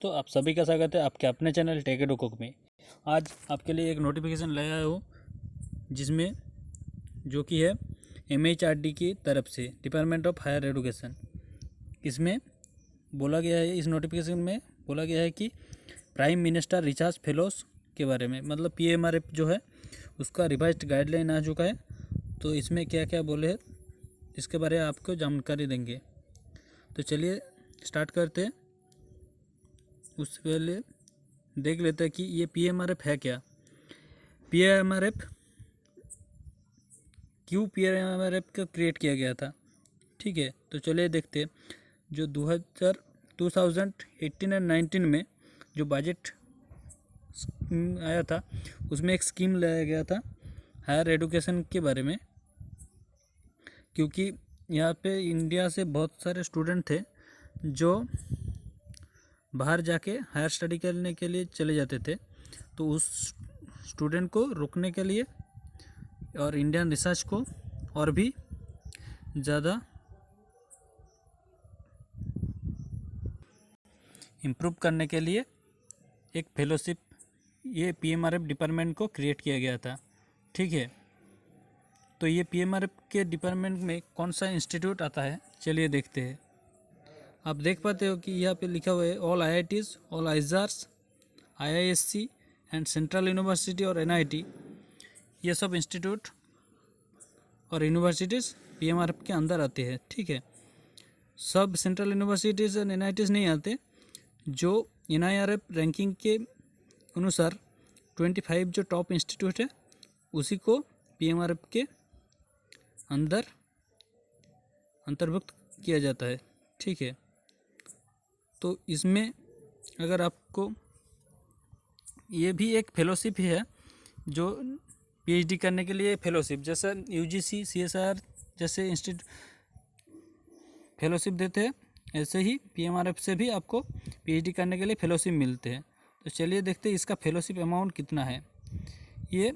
तो आप सभी का स्वागत है आपके अपने चैनल टेक एडू कुक में। आज आपके लिए एक नोटिफिकेशन लाया हूँ जिसमें जो कि है MHRD की तरफ से डिपार्टमेंट ऑफ हायर एजुकेशन। इसमें बोला गया है, इस नोटिफिकेशन में बोला गया है कि प्राइम मिनिस्टर रिसर्च फेलोज के बारे में, मतलब PMRF जो है उसका रिवाइज्ड गाइडलाइन आ चुका है। तो इसमें क्या क्या बोले हैं इसके बारे में आपको जानकारी देंगे। तो चलिए स्टार्ट करते हैं। उससे पहले देख लेते हैं कि ये PMRF है क्या। PMRF क्यों PMRF का क्रिएट किया गया था, ठीक है। तो चलिए देखते हैं। जो 2018 और 19 में जो बजट आया था उसमें एक स्कीम लाया गया था हायर एजुकेशन के बारे में, क्योंकि यहाँ पे इंडिया से बहुत सारे स्टूडेंट थे जो बाहर जाके हायर स्टडी करने के लिए चले जाते थे। तो उस स्टूडेंट को रोकने के लिए और इंडियन रिसर्च को और भी ज़्यादा इम्प्रूव करने के लिए एक फेलोशिप ये PMRF डिपार्टमेंट को क्रिएट किया गया था, ठीक है। तो ये PMRF के डिपार्टमेंट में कौन सा इंस्टीट्यूट आता है, चलिए देखते हैं। आप देख पाते हो कि यहाँ पे लिखा हुआ है all IITs, all IISERs, IISc and central university और NIT। ये सब इंस्टीट्यूट और यूनिवर्सिटीज़ PMRF के अंदर आते हैं, ठीक है। सब सेंट्रल यूनिवर्सिटीज़ एंड NITs नहीं आते। जो NIRF रैंकिंग के अनुसार 25 जो टॉप इंस्टीट्यूट है उसी को PMRF के अंदर अंतर्भुक्त किया जाता है, ठीक है। तो इसमें अगर आपको ये भी एक फेलोशिप ही है जो PhD करने के लिए फेलोशिप, जैसे UGC CSIR जैसे इंस्टीट्यूट फेलोशिप देते हैं, ऐसे ही PMRF से भी आपको PhD करने के लिए फेलोशिप मिलते हैं। तो चलिए देखते हैं इसका फेलोशिप अमाउंट कितना है। ये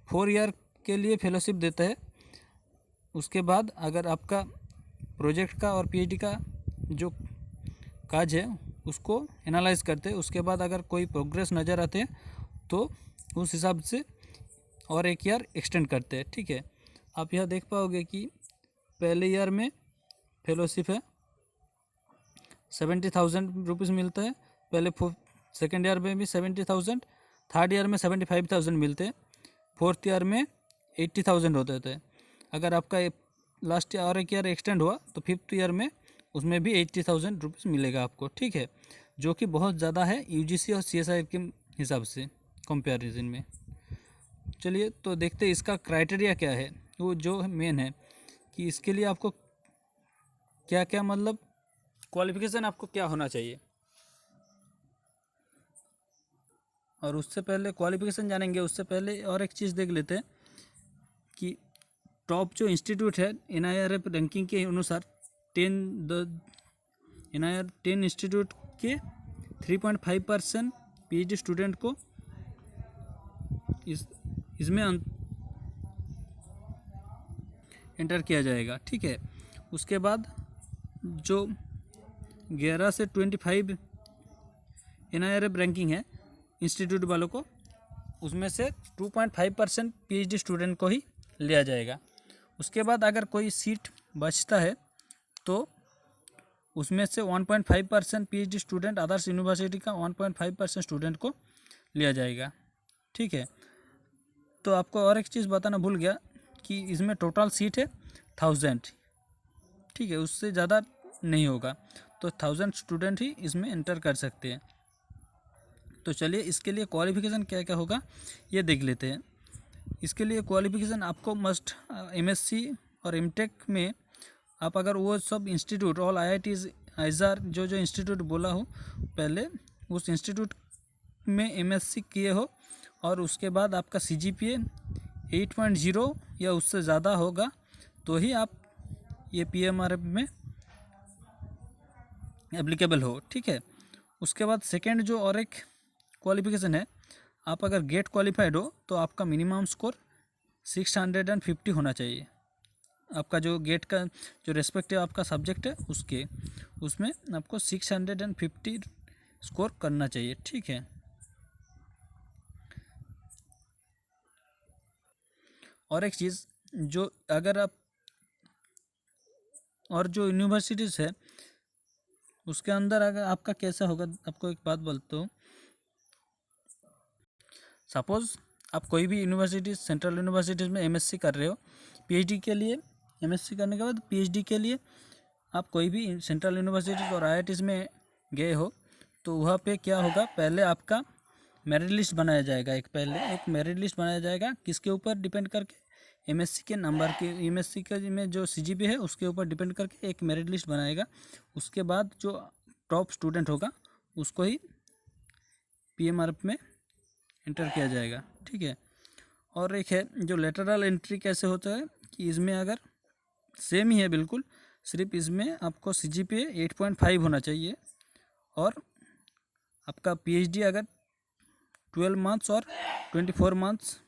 4 ईयर के लिए फेलोशिप देता है। उसके बाद अगर आपका प्रोजेक्ट का और PhD का जो काज है उसको एनालाइज करते हैं, उसके बाद अगर कोई प्रोग्रेस नज़र आते हैं तो उस हिसाब से और 1 ईयर एक्सटेंड करते हैं, ठीक है। आप यह देख पाओगे कि पहले ईयर में फेलोशिप है 70,000 रुपीज़ मिलता है पहले, सेकेंड ईयर में भी 70,000, थर्ड ईयर में 75,000 मिलते हैं, फोर्थ ईयर में 80,000 होते थे। अगर आपका लास्ट ईयर और 1 ईयर एक्सटेंड हुआ तो फिफ्थ ईयर में उसमें भी 80,000 रुपीज़ मिलेगा आपको, ठीक है, जो कि बहुत ज़्यादा है UGC और CSIR के हिसाब से कंपैरिजन में। चलिए तो देखते हैं इसका क्राइटेरिया क्या है। वो जो मेन है कि इसके लिए आपको क्या क्या, मतलब क्वालिफिकेशन आपको क्या होना चाहिए। और उससे पहले क्वालिफिकेशन जानेंगे, उससे पहले और एक चीज़ देख लेते हैं कि टॉप जो इंस्टीट्यूट है NIRF रैंकिंग के अनुसार 10 इंस्टीट्यूट के 3.5% PhD स्टूडेंट को इसमें एंटर किया जाएगा, ठीक है। उसके बाद जो 11 से 25 NIRF रैंकिंग है इंस्टीट्यूट वालों को, उसमें से 2.5% PhD स्टूडेंट को ही लिया जाएगा। उसके बाद अगर कोई सीट बचता है तो उसमें से 1.5% PhD स्टूडेंट, अदर्स यूनिवर्सिटी का 1.5% स्टूडेंट को लिया जाएगा, ठीक है। तो आपको और एक चीज़ बताना भूल गया कि इसमें टोटल सीट है 1000, ठीक है, उससे ज़्यादा नहीं होगा। तो 1000 स्टूडेंट ही इसमें एंटर कर सकते हैं। तो चलिए इसके लिए क्वालिफ़िकेशन क्या क्या होगा ये देख लेते हैं। इसके लिए क्वालिफ़िकेशन आपको मस्ट MSc और MTech में आप अगर वो सब इंस्टीट्यूट ऑल IITs IISER जो इंस्टीट्यूट बोला हो पहले उस इंस्टीट्यूट में MSc किए हो और उसके बाद आपका CGPA 8.0 या उससे ज़्यादा होगा तो ही आप ये PMRF में एप्लीकेबल हो, ठीक है। उसके बाद सेकेंड जो और एक क्वालिफ़िकेशन है, आप अगर गेट क्वालिफाइड हो तो आपका मिनिमम स्कोर 650 होना चाहिए। आपका जो गेट का जो रेस्पेक्टिव आपका सब्जेक्ट है उसमें आपको 650 स्कोर करना चाहिए, ठीक है। और एक चीज़ जो अगर आप और जो यूनिवर्सिटीज़ है उसके अंदर अगर आपका कैसा होगा, आपको एक बात बोलता हूँ। सपोज़ आप कोई भी यूनिवर्सिटी, सेंट्रल यूनिवर्सिटीज़ में एमएससी कर रहे हो, पीएचडी के लिए, एमएससी करने के बाद पीएचडी के लिए आप कोई भी सेंट्रल यूनिवर्सिटीज़ और आईआईटीज़ में गए हो, तो वहाँ पे क्या होगा, पहले आपका मेरिट लिस्ट बनाया जाएगा। पहले एक मेरिट लिस्ट बनाया जाएगा, किसके ऊपर डिपेंड करके, एमएससी के नंबर के, एमएससी के में जो सीजीपी है उसके ऊपर डिपेंड करके एक मेरिट लिस्ट बनाएगा। उसके बाद जो टॉप स्टूडेंट होगा उसको ही पीएमआरएफ में एंटर किया जाएगा, ठीक है। और एक है जो लेटरल एंट्री कैसे होता है कि इसमें अगर सेम ही है बिल्कुल, सिर्फ इसमें आपको सीजीपीए 8.5 होना चाहिए, और आपका पीएचडी अगर 12 मंथ्स और 24 मंथ्स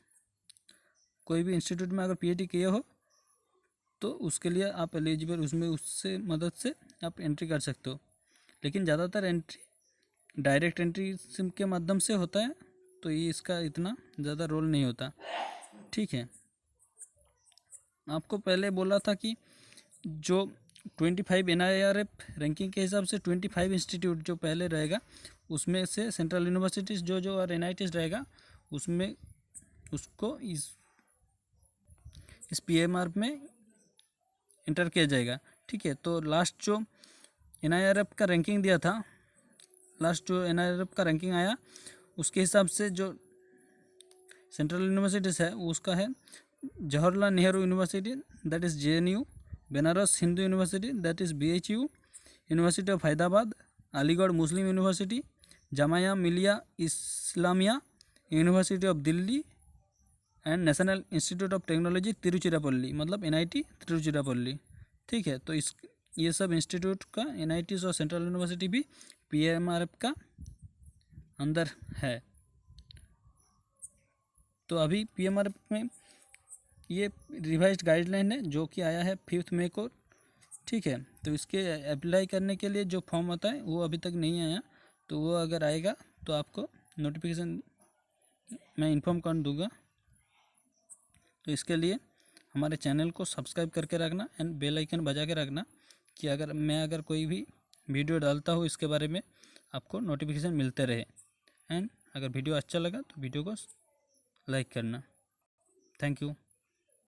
कोई भी इंस्टीट्यूट में अगर पीएचडी किए हो तो उसके लिए आप एलिजिबल, उसमें उससे मदद से आप एंट्री कर सकते हो। लेकिन ज़्यादातर एंट्री डायरेक्ट एंट्री सिम के माध्यम से होता है, तो ये इसका इतना ज़्यादा रोल नहीं होता, ठीक है। आपको पहले बोला था कि जो 25 एनआईआरएफ रैंकिंग के हिसाब से 25 इंस्टीट्यूट जो पहले रहेगा उसमें से सेंट्रल यूनिवर्सिटीज़ जो और एनआईटीज़ रहेगा उसमें उसको इस पीएमआर में इंटर किया जाएगा, ठीक है। तो लास्ट जो एनआईआरएफ का रैंकिंग दिया था, लास्ट जो एनआईआरएफ का रैंकिंग आया उसके हिसाब से जो सेंट्रल यूनिवर्सिटीज़ है उसका है Jawaharlal Nehru university that is JNU, Banaras Hindu university that is BHU, university of Hyderabad, Aligarh Muslim university, Jamia Millia Islamia, university of Delhi and national institute of technology Tiruchirappalli, मतलब एनआईटी तिरुचिरापल्ली, ठीक है। तो इस ये सब इंस्टीट्यूट का एनआईटीज़ और सेंट्रल यूनिवर्सिटी भी पीएमआरएफ का अंदर है। तो अभी पीएमआरएफ में ये रिवाइज्ड गाइडलाइन है जो कि आया है 5 मई को, ठीक है। तो इसके अप्लाई करने के लिए जो फॉर्म होता है वो अभी तक नहीं आया, तो वो अगर आएगा तो आपको नोटिफिकेशन मैं इन्फॉर्म कर दूँगा। तो इसके लिए हमारे चैनल को सब्सक्राइब करके रखना एंड बेल आइकन बजा के रखना कि अगर कोई भी वीडियो डालता हूँ इसके बारे में आपको नोटिफिकेशन मिलते रहे। एंड अगर वीडियो अच्छा लगा तो वीडियो को लाइक करना। Thank you.